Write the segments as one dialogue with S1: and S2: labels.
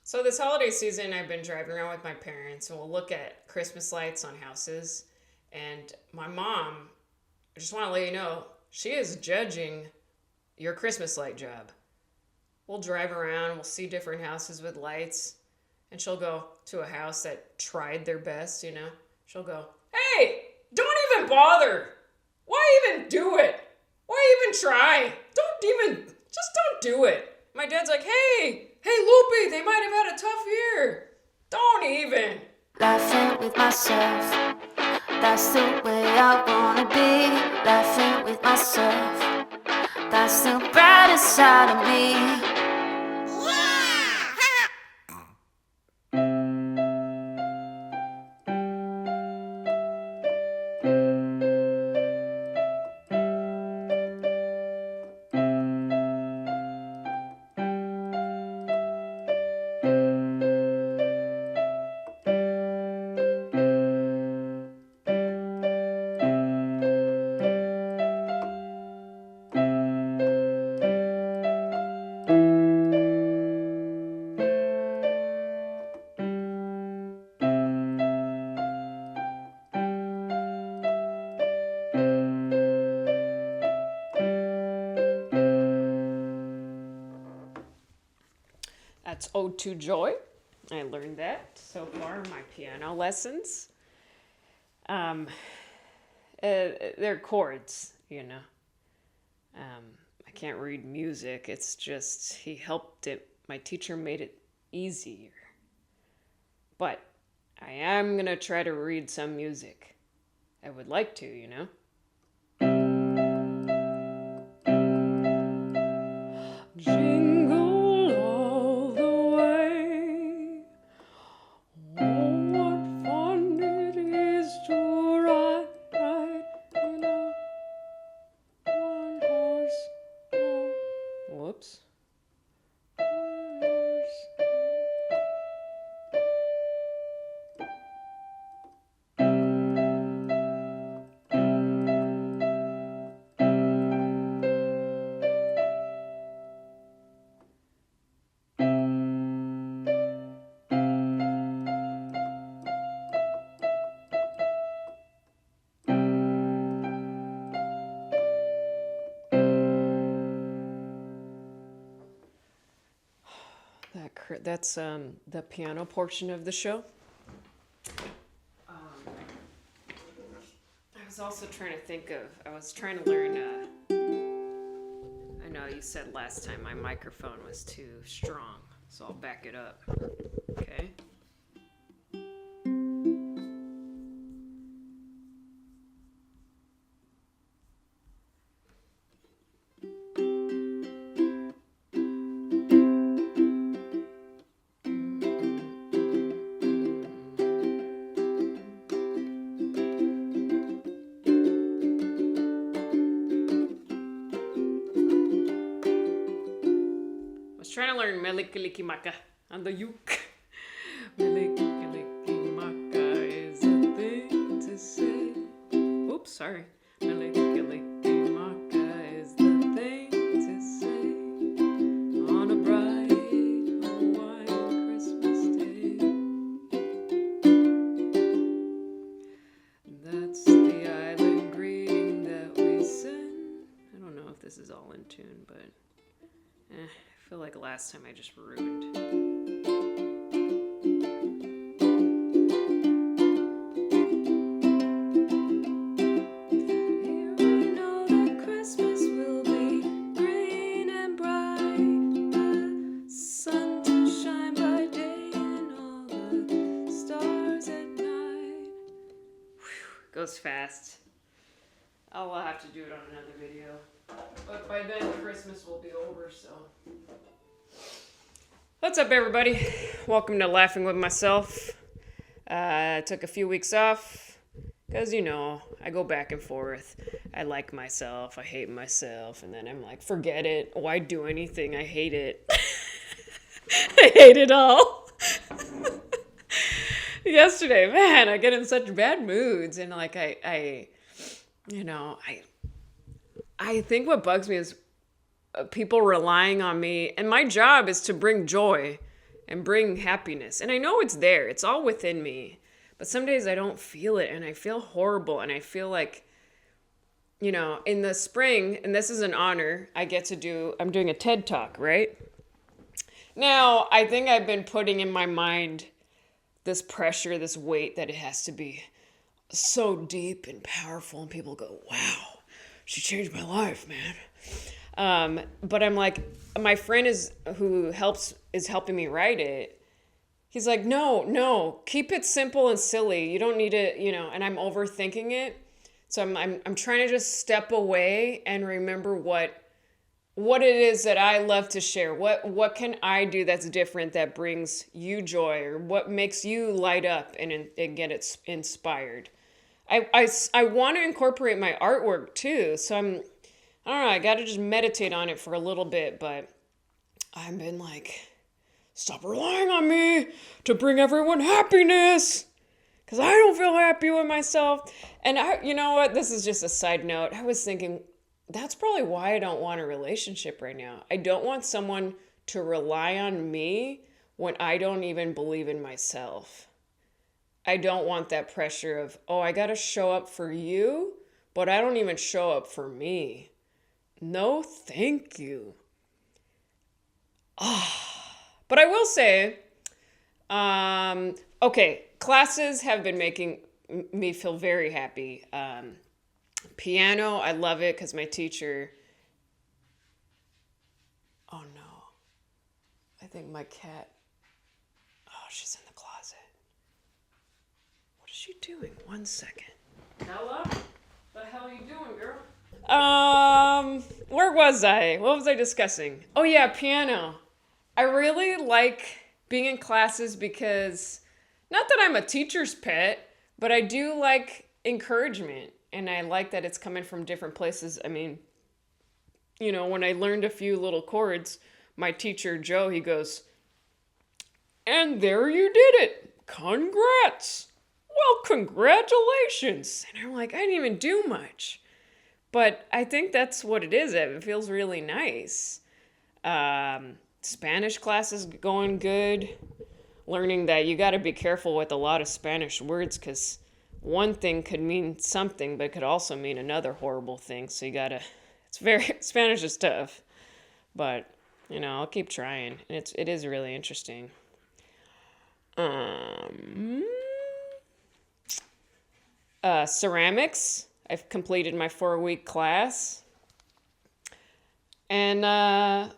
S1: So this holiday season, I've been driving around with my parents, and we'll look at Christmas lights on houses. And my mom, I just want to let you know, she is judging your Christmas light job. We'll drive around, we'll see different houses with lights, and she'll go to a house that tried their best, you know. She'll go, "Hey, don't even bother. Why even do it? Why even try? Just don't do it." My dad's like, hey, Loopy, they might have had a tough year. Don't even.
S2: Laughing with myself, that's the way I wanna be. Laughing with myself, that's the brightest side of me.
S1: That's Ode to Joy. I learned that so far in my piano lessons. They're chords, you know. I can't read music. It's just, he helped it. My teacher made it easier. But I am going to try to read some music. I would like to, you know. Jingle all the way. Oh, what fun it is to ride in a one horse. Oh, whoops. That's the piano portion of the show. I was also trying to think of, I was trying to learn, I know you said last time my microphone was too strong, so I'll back it up. Okay. Trying to learn Melikilikimaka on the uke. Melikilikimaka is a thing to say. Oops, sorry. Melikilikimaka is the thing to say on a bright Hawaiian Christmas day. That's the island greeting that we send. I don't know if this is all in tune, but I feel like last time I just ruined. Here we know that Christmas will be green and bright, the sun to shine by day and all the stars at night. Whew, goes fast. I'll have to do it on another video. But by then, Christmas will be over, so. What's up, everybody? Welcome to Laughing with Myself. I took a few weeks off, because, you know, I go back and forth. I like myself, I hate myself, and then I'm like, forget it. Why do anything? I hate it. I hate it all. Yesterday, man, I get in such bad moods, and like, I think what bugs me is people relying on me, and my job is to bring joy, and bring happiness. And I know it's there. It's all within me. But some days I don't feel it and I feel horrible and I feel like, in the spring, and this is an honor, I'm doing a TED Talk, right? Now, I think I've been putting in my mind this pressure, this weight that it has to be so deep and powerful, and people go, wow, she changed my life, man. But I'm like, my friend is helping me write it. He's like, no, keep it simple and silly. You don't need it, and I'm overthinking it. So I'm trying to just step away and remember what it is that I love to share. What can I do that's different, that brings you joy, or what makes you light up and get it inspired. I want to incorporate my artwork too. So I don't know, I got to just meditate on it for a little bit, but I've been like, stop relying on me to bring everyone happiness, because I don't feel happy with myself. And you know what? This is just a side note. I was thinking, that's probably why I don't want a relationship right now. I don't want someone to rely on me when I don't even believe in myself. I don't want that pressure of, I got to show up for you, but I don't even show up for me. No, thank you. But I will say, classes have been making me feel very happy. Piano, I love it because my teacher... Oh no. I think my cat... Oh, she's in the closet. What is she doing? 1 second. Bella? What the hell are you doing, girl? Where was I? What was I discussing? Oh yeah, piano. I really like being in classes because, not that I'm a teacher's pet, but I do like encouragement. And I like that it's coming from different places. I mean, when I learned a few little chords, my teacher, Joe, he goes, and there you did it. Congrats. Well, congratulations. And I'm like, I didn't even do much. But I think that's what it is. It feels really nice. Spanish classes going good. Learning that you got to be careful with a lot of Spanish words, because one thing could mean something, but it could also mean another horrible thing. So Spanish is tough, but I'll keep trying. It is really interesting. Ceramics. I've completed my 4-week class. And I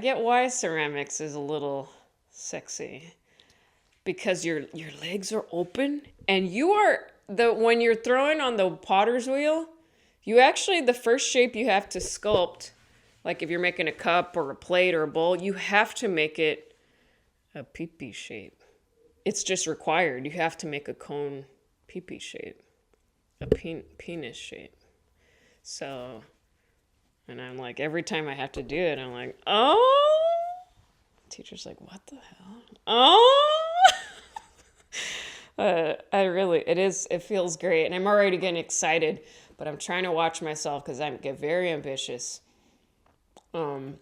S1: get why ceramics is a little sexy, because your legs are open and when you're throwing on the potter's wheel, the first shape you have to sculpt, like if you're making a cup or a plate or a bowl, you have to make it a pee-pee shape. It's just required. You have to make a cone pee-pee shape, a penis shape. So, and I'm like, every time I have to do it, I'm like, oh. Teacher's like, what the hell? Oh. It feels great. And I'm already getting excited, but I'm trying to watch myself because I get very ambitious. I'm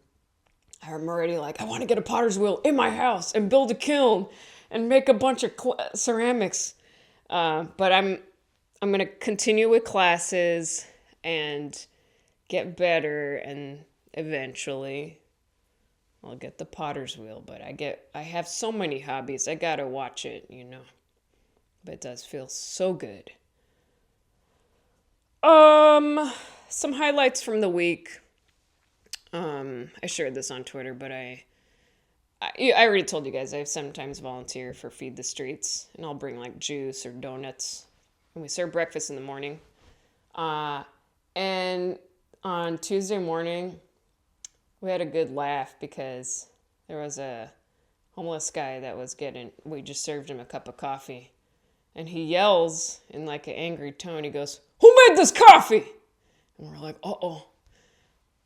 S1: already like, I want to get a potter's wheel in my house and build a kiln and make a bunch of ceramics. But I'm going to continue with classes and get better, and eventually I'll get the potter's wheel. But I have so many hobbies. I got to watch it, But it does feel so good. Some highlights from the week. I shared this on Twitter, but I already told you guys I sometimes volunteer for Feed the Streets, and I'll bring like juice or donuts, and we serve breakfast in the morning. And on Tuesday morning, we had a good laugh because there was a homeless guy we just served him a cup of coffee, and he yells in like an angry tone. He goes, "Who made this coffee?" And we're like, oh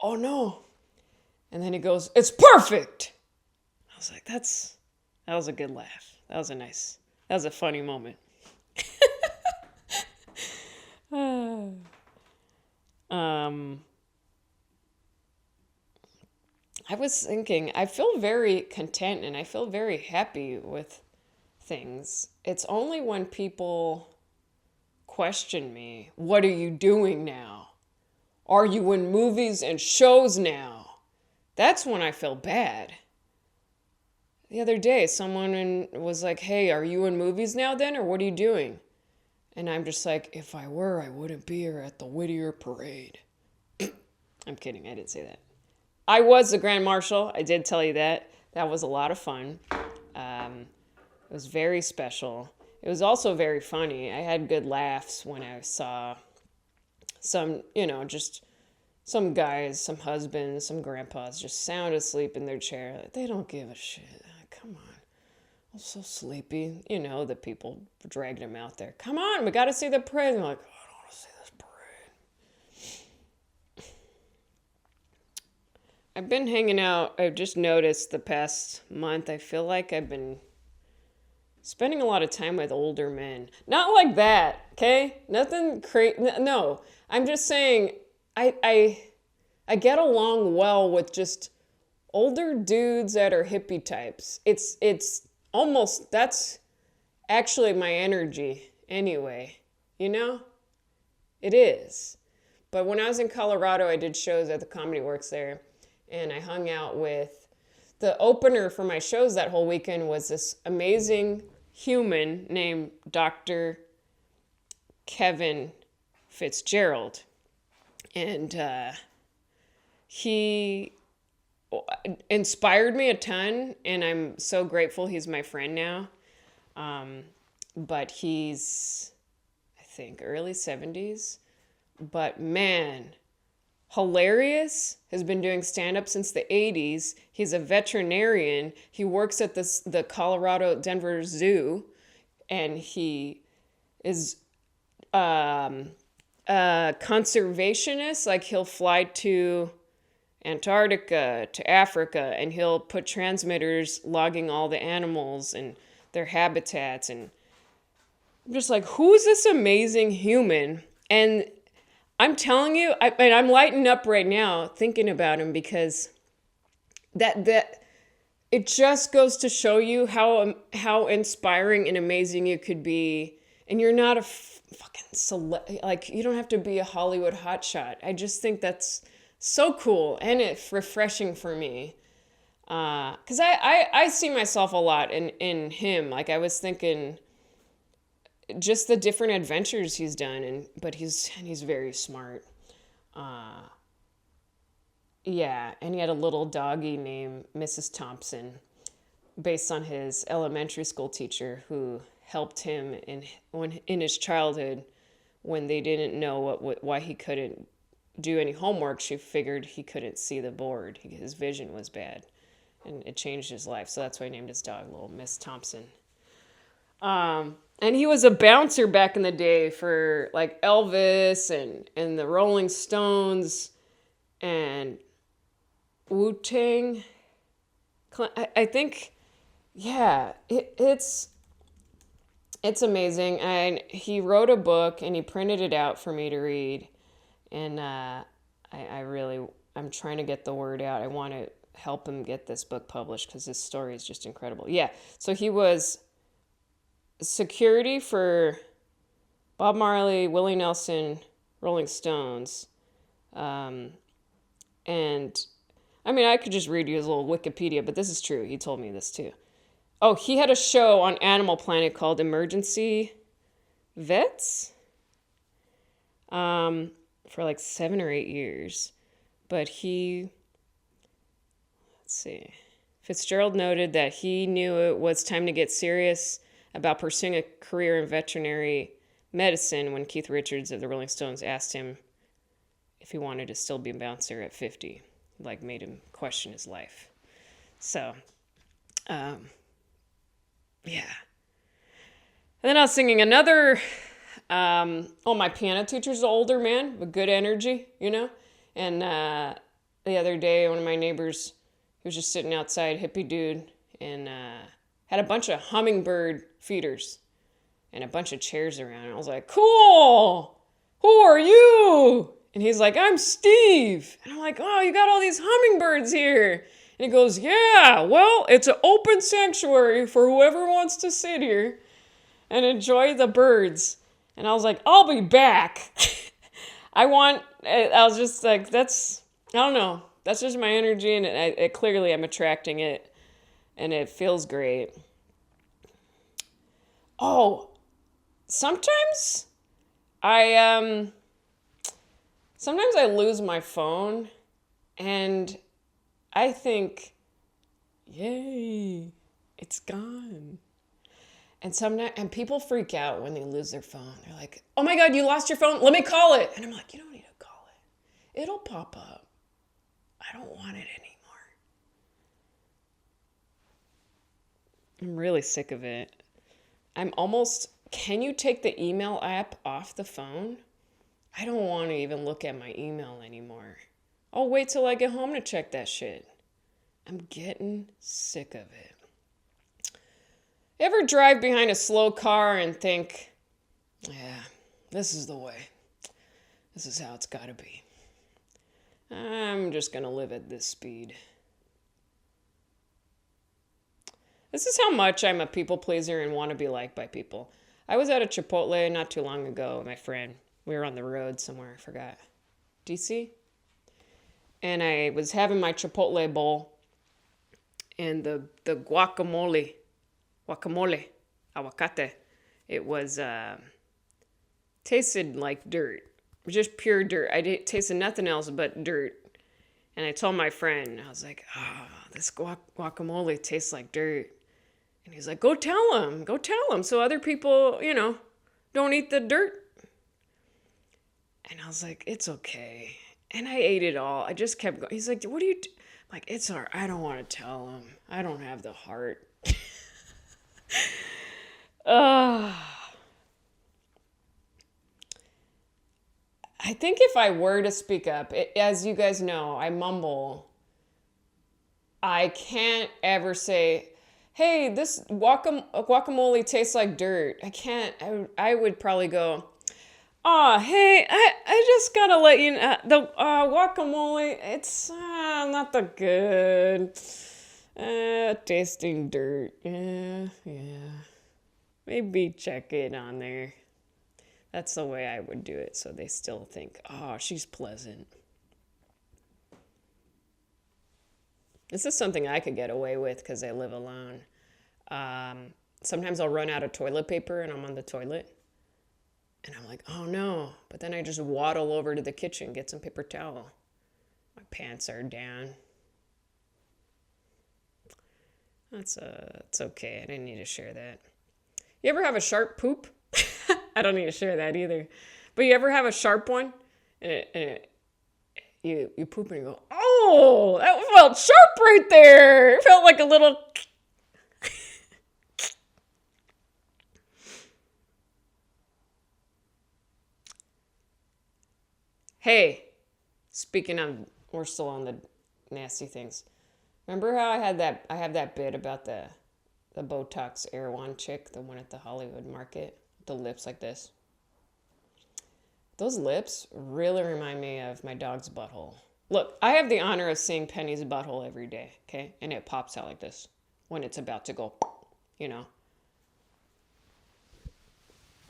S1: no. And then he goes, "It's perfect." I was like, that was a good laugh. That was a funny moment. I was thinking, I feel very content and I feel very happy with things. It's only when people question me, what are you doing now? Are you in movies and shows now? That's when I feel bad. The other day, someone was like, hey, are you in movies now then, or what are you doing? And I'm just like, if I were, I wouldn't be here at the Whittier Parade. I'm kidding, I didn't say that. I was the Grand Marshal, I did tell you that. That was a lot of fun. It was very special. It was also very funny. I had good laughs when I saw some, just some guys, some husbands, some grandpas just sound asleep in their chair. Like, they don't give a shit. Come on. I'm so sleepy. The people dragged him out there. Come on, we got to see the parade. And I'm like, oh, I don't want to see this parade. I've been hanging out. I've just noticed the past month, I feel like I've been spending a lot of time with older men. Not like that, okay? Nothing crazy. No, I'm just saying I get along well with just older dudes that are hippie types. It's almost, that's actually my energy anyway, It is. But when I was in Colorado, I did shows at the Comedy Works there, and I hung out with, the opener for my shows that whole weekend was this amazing human named Dr. Kevin Fitzgerald. And he inspired me a ton, and I'm so grateful he's my friend now. But he's, I think, early 70s. But man, hilarious. Has been doing stand-up since the 80s. He's a veterinarian. He works at the Colorado Denver Zoo, and he is a conservationist. Like, he'll fly to Antarctica, to Africa, and he'll put transmitters logging all the animals and their habitats. And I'm just like, who is this amazing human? And I'm telling you, I'm lighting up right now thinking about him, because that it just goes to show you how inspiring and amazing you could be. And you're not a fucking like, you don't have to be a Hollywood hotshot. I just think that's so cool, and it's refreshing for me. Because I see myself a lot in him. Like, I was thinking just the different adventures he's done, but he's very smart. Yeah, and he had a little doggy named Mrs. Thompson, based on his elementary school teacher who helped him in his childhood when they didn't know why he couldn't do any homework. She figured he couldn't see the board. His vision was bad, and it changed his life. So that's why he named his dog Little Miss Thompson. And he was a bouncer back in the day for like Elvis and the Rolling Stones and Wu-Tang. I think, yeah, it's amazing. And he wrote a book and he printed it out for me to read. And I'm trying to get the word out. I want to help him get this book published because his story is just incredible. Yeah, so he was security for Bob Marley, Willie Nelson, Rolling Stones. And I mean, I could just read you his little Wikipedia, but this is true. He told me this too. Oh, he had a show on Animal Planet called Emergency Vets for like 7 or 8 years. But let's see. Fitzgerald noted that he knew it was time to get serious about pursuing a career in veterinary medicine when Keith Richards of the Rolling Stones asked him if he wanted to still be a bouncer at 50. Like, made him question his life. So, yeah. And then I was singing another, my piano teacher's an older man with good energy, And the other day, one of my neighbors, he was just sitting outside, hippie dude, and had a bunch of hummingbird feeders and a bunch of chairs around. And I was like, cool! Who are you? And he's like, I'm Steve. And I'm like, oh, you got all these hummingbirds here. And he goes, yeah, well, it's an open sanctuary for whoever wants to sit here and enjoy the birds. And I was like, I'll be back. I was just like, I don't know. That's just my energy, and clearly I'm attracting it, and it feels great. Oh, sometimes I lose my phone, and I think, yay, it's gone. And people freak out when they lose their phone. They're like, oh my God, you lost your phone? Let me call it. And I'm like, you don't need to call it. It'll pop up. I don't want it anymore. I'm really sick of it. Can you take the email app off the phone? I don't want to even look at my email anymore. I'll wait till I get home to check that shit. I'm getting sick of it. Ever drive behind a slow car and think, yeah, this is the way. This is how it's got to be. I'm just going to live at this speed. This is how much I'm a people pleaser and want to be liked by people. I was at a Chipotle not too long ago with my friend. We were on the road somewhere, I forgot. DC? And I was having my Chipotle bowl, and the guacamole, aguacate, it was, tasted like dirt. Just pure dirt. Tasted nothing else but dirt. And I told my friend, I was like, this guacamole tastes like dirt. And he's like, go tell him so other people, don't eat the dirt. And I was like, it's okay. And I ate it all. I just kept going. He's like, what do you do? I'm like, it's all right. I don't want to tell him. I don't have the heart. I think if I were to speak up, as you guys know, I mumble. I can't ever say, hey, this guacamole tastes like dirt. I can't. I would probably go, hey, I just gotta let you know, the guacamole, it's not that good. Tasting dirt. Yeah. Maybe check it on there. That's the way I would do it, so they still think, she's pleasant. This is something I could get away with because I live alone. Sometimes I'll run out of toilet paper and I'm on the toilet. And I'm like, oh no. But then I just waddle over to the kitchen, get some paper towel. My pants are down. It's okay. I didn't need to share that. You ever have a sharp poop? I don't need to share that either. But you ever have a sharp one? And you poop and you go, oh, that felt sharp right there. It felt like a little... Hey, speaking of, we're still on the nasty things. Remember how I have that bit about the Botox Erewhon chick, the one at the Hollywood market, the lips like this? Those lips really remind me of my dog's butthole. Look, I have the honor of seeing Penny's butthole every day, okay? And it pops out like this when it's about to go,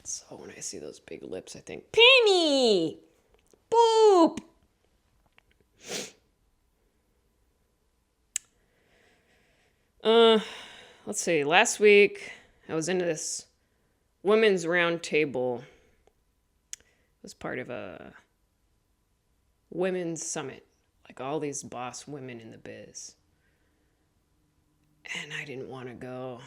S1: So when I see those big lips, I think, Penny! Boop! Let's see. Last week, I was into this women's round table. It was part of a women's summit. Like all these boss women in the biz. And I didn't want to go.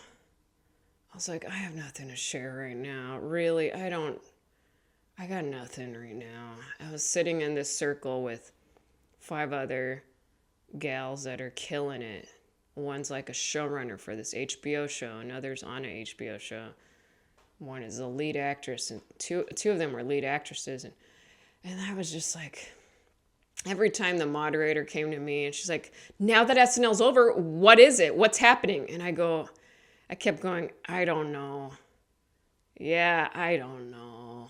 S1: I was like, I have nothing to share right now. Really, I got nothing right now. I was sitting in this circle with 5 other gals that are killing it. One's like a showrunner for this HBO show. Another's on an HBO show. One is a lead actress, and two of them were lead actresses. And I was just like, every time the moderator came to me and she's like, now that SNL's over, what is it? What's happening? And I kept going, I don't know. Yeah, I don't know.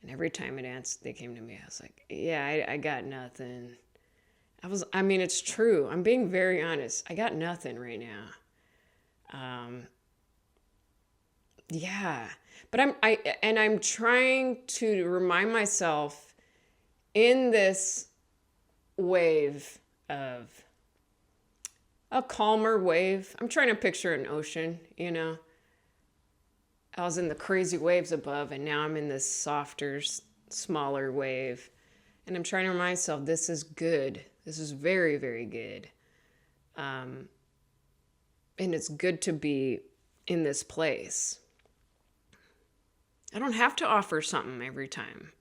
S1: And every time they came to me, I was like, yeah, I got nothing. I mean, it's true. I'm being very honest. I got nothing right now. Yeah. But I'm trying to remind myself in this wave of a calmer wave. I'm trying to picture an ocean, you know. I was in the crazy waves above, and now I'm in this softer, smaller wave. And I'm trying to remind myself this is good. This is very, very good. And it's good to be in this place. I don't have to offer something every time.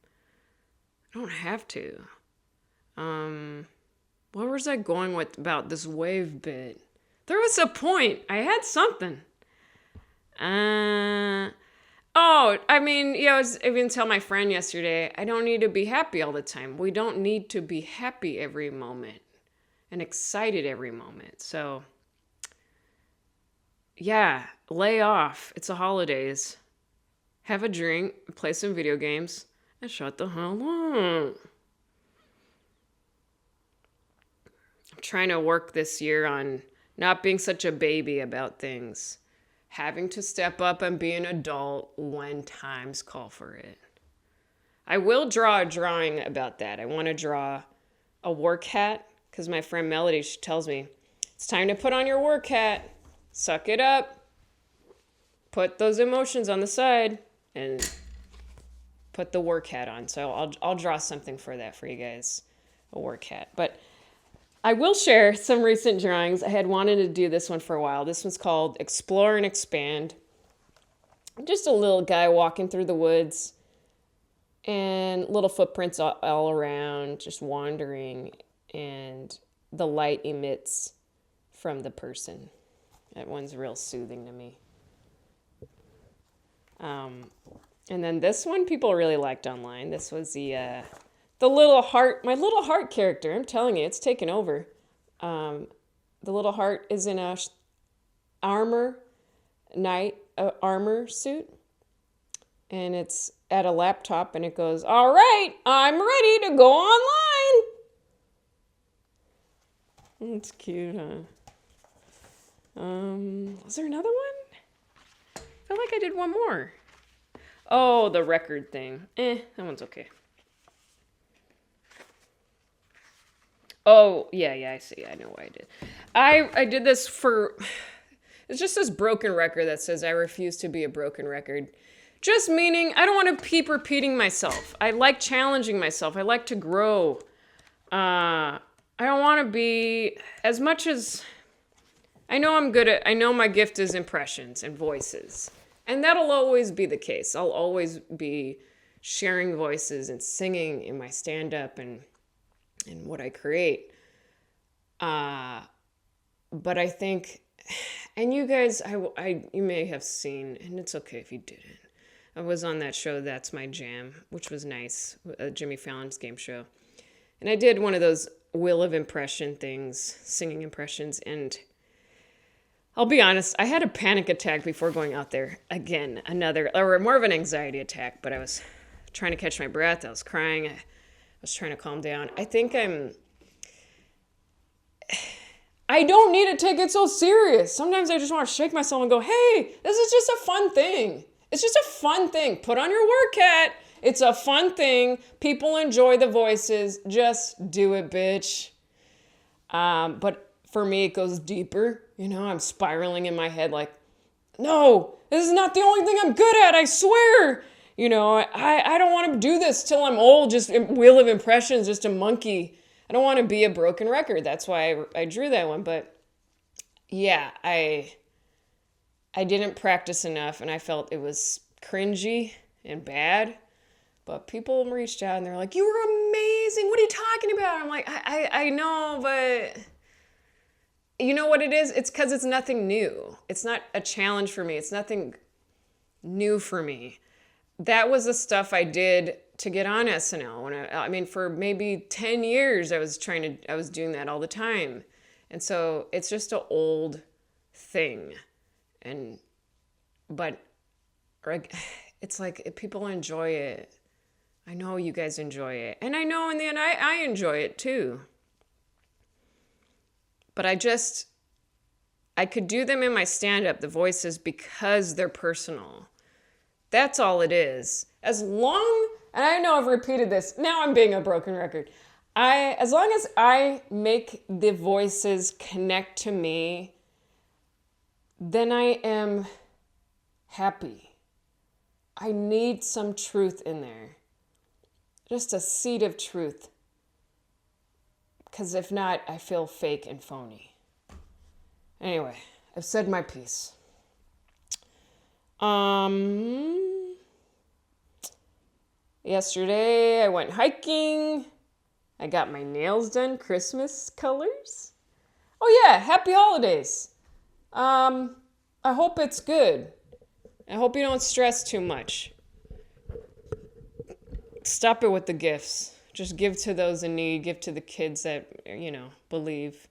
S1: I don't have to. Where was I going with about this wave bit? There was a point. I had something. I mean, I was even tell my friend yesterday, I don't need to be happy all the time. We don't need to be happy every moment and excited every moment. So, yeah, lay off. It's the holidays. Have a drink, play some video games, and shut the hell up. I'm trying to work this year on not being such a baby about things. Having to step up and be an adult when times call for it. I will draw a drawing about that. I want to draw a work hat because my friend Melody, she tells me, it's time to put on your work hat. Suck it up. Put those emotions on the side and put the work hat on. So I'll draw something for that for you guys, a work hat. But I will share some recent drawings. I had wanted to do this one for a while. This one's called Explore and Expand. Just a little guy walking through the woods and little footprints all around, just wandering, and the light emits from the person. That one's real soothing to me. And then this one people really liked online. This was the little heart, my little heart character. I'm telling you, it's taken over. The little heart is in a armor suit, and it's at a laptop, and it goes, "All right, I'm ready to go online." It's cute, huh? Was there another one? I feel like I did one more. Oh, the record thing. That one's okay. Oh, yeah, I see. I know why I did. I did this for... It's just this broken record that says, I refuse to be a broken record. Just meaning, I don't want to keep repeating myself. I like challenging myself. I like to grow. I don't want to be... As much as... I know my gift is impressions and voices. And that'll always be the case. I'll always be sharing voices and singing in my stand-up and what I create. But I think, and you guys, you may have seen, and it's okay if you didn't. I was on that show, That's My Jam, which was nice, Jimmy Fallon's game show. And I did one of those Wheel of Impression things, singing impressions, and I'll be honest, I had a panic attack before going out there. Again, or more of an anxiety attack, but I was trying to catch my breath. I was crying. I was trying to calm down. I think I don't need to take it so serious. Sometimes I just want to shake myself and go, hey, this is just a fun thing. It's just a fun thing. Put on your work hat. It's a fun thing. People enjoy the voices. Just do it, bitch. But for me, it goes deeper. I'm spiraling in my head like, no, this is not the only thing I'm good at, I swear. I don't want to do this till I'm old, just Wheel of Impressions, just a monkey. I don't want to be a broken record. That's why I drew that one. But yeah, I didn't practice enough, and I felt it was cringy and bad. But people reached out, and they're like, you were amazing. What are you talking about? I'm like, I know, but... You know what it is? It's because it's nothing new. It's not a challenge for me. It's nothing new for me. That was the stuff I did to get on SNL. For maybe 10 years, I was doing that all the time. And so it's just an old thing. But it's like if people enjoy it, I know you guys enjoy it. And I know in the end I enjoy it too. But I could do them in my stand-up, the voices, because they're personal. That's all it is. As long, and I know I've repeated this, now I'm being a broken record. As long as I make the voices connect to me, then I am happy. I need some truth in there. Just a seed of truth. Because if not, I feel fake and phony. Anyway, I've said my piece. Yesterday I went hiking. I got my nails done, Christmas colors. Oh yeah, happy holidays. I hope it's good. I hope you don't stress too much. Stop it with the gifts. Just give to those in need. Give to the kids that, believe.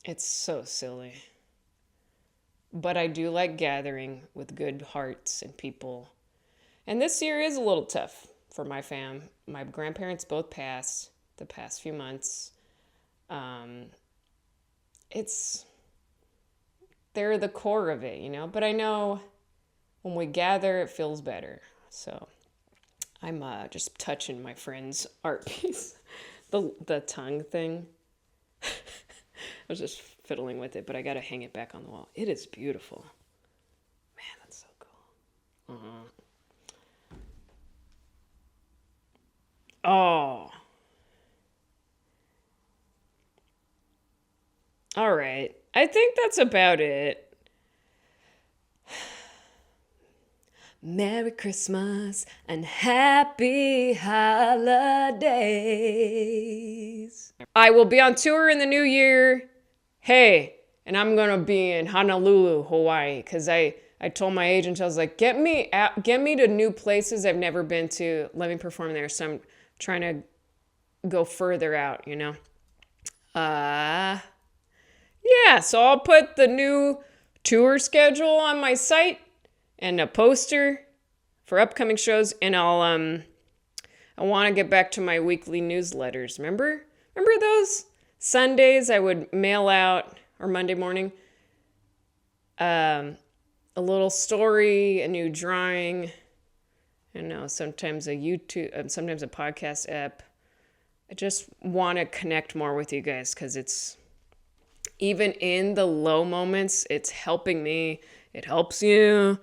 S1: It's so silly. But I do like gathering with good hearts and people. And this year is a little tough for my fam. My grandparents both passed the past few months. They're the core of it, But I know when we gather, it feels better. So I'm just touching my friend's art piece. The tongue thing. I was just fiddling with it, but I got to hang it back on the wall. It is beautiful. Man, that's so cool. Oh. All right. I think that's about it. Merry Christmas and happy holidays. I will be on tour in the new year. Hey, and I'm going to be in Honolulu, Hawaii, because I told my agent, I was like, get me to new places I've never been to. Let me perform there. So I'm trying to go further out, Yeah, so I'll put the new tour schedule on my site and a poster for upcoming shows, and I want to get back to my weekly newsletters. Remember those? Sundays I would mail out, or Monday morning, a little story, a new drawing, sometimes sometimes a podcast app. I just want to connect more with you guys because it's, even in the low moments, it's helping me. It helps you.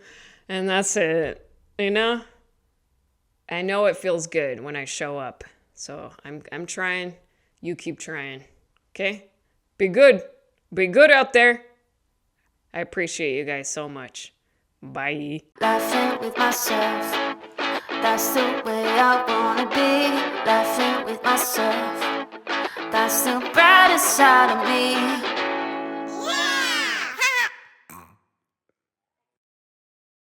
S1: And that's it. I know it feels good when I show up. So I'm trying. You keep trying. Okay? Be good. Be good out there. I appreciate you guys so much. Bye.
S2: Laughing with myself. That's the way I wanna be. Laughing with myself. That's the brightest side of me.